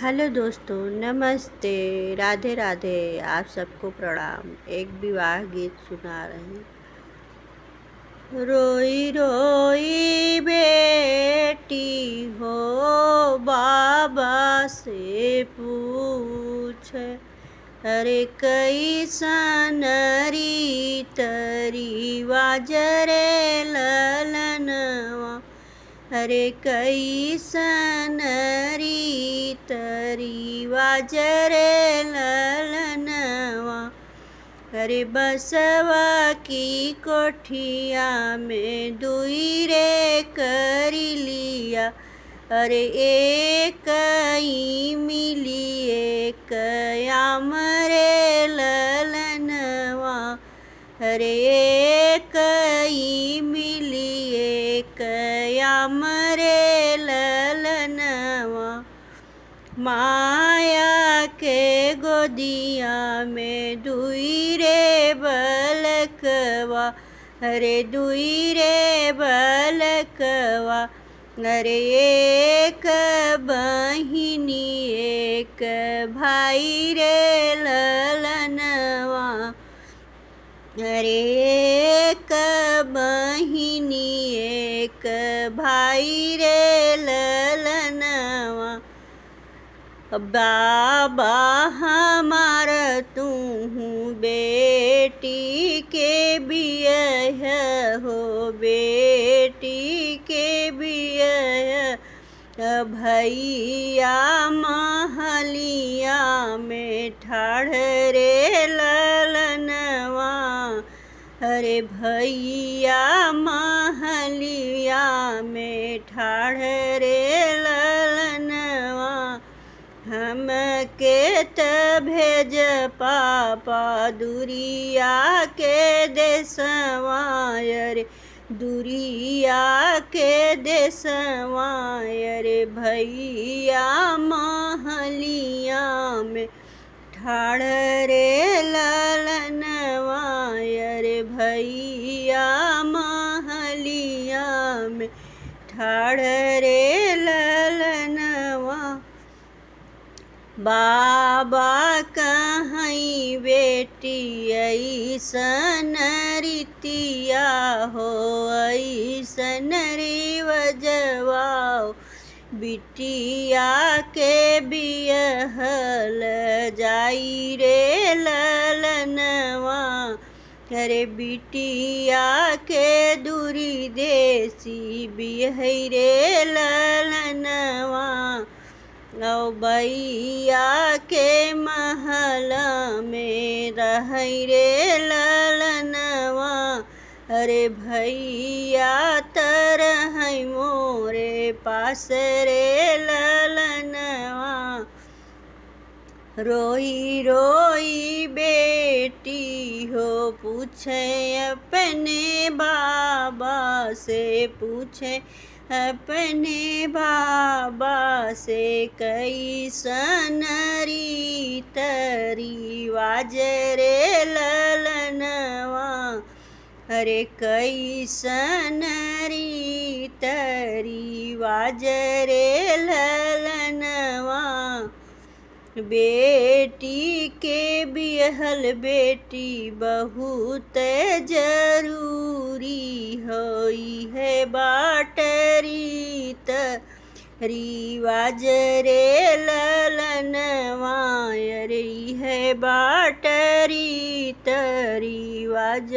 Hello दोस्तों, नमस्ते, राधे राधे। आप सबको प्रणाम। एक विवाह गीत सुना रहे हैं। रोई रोई बेटी हो बाबा से पूछे, अरे कैसन रीतरी वाजरे ललनवा, अरे कैसन रीतरी वाजरे ललनवा, अरे बसवा की कोठिया में दुई रे करी लिया, अरे एक ही मिली एक आम रे ललनवा, अरे एक ही मिली एक आम रे ललनवा, माया के गोदिया में दुई रे बलकवा, अरे दुई रे बलकवा, अरे एक बहिनी एक भाई रे ललनवा, अरे एक बहिनी एक भाई रे ललनवा, बाबा हमार तू बेटी के बियह हो, बेटी के बियह, भैया महलिया में ठाढ़ रे ललनवा, अरे भैया महलिया में ठाढ़ रे ललनवा, हम के त भेज पापा दुरिया के देसवा, अरे दुरिया के देसवा, अरे भैया महलिया में ठाढ़ रे ललनवा, अरे भैया महलिया में ठाढ़ रे ललनवा, बाबा कहीं बेटी ऐसन रीतिया हो, ऐसन रिवजवाओ, बिटिया के बियहल जाई रे ललनवा, अरे बिटिया के दूरी देसी बिहई रे ललनवा, औ बैया के महला में रहई रे ललनवा, अरे भैया तरहई मोरे पास रे ललनवा, रोई रोई बेटी हो पूछे अपने बाबा से, पूछे अपने बाबा से, कैसन रीतरी वाजरे ललनवा, अरे कैसन रीतरी वाजरे ललनवा, बेटी के बिहल बेटी बहुत जरूरी होई है, बाटरीत रिवाज रे ललनवा, अरे है बाटरीत रिवाज।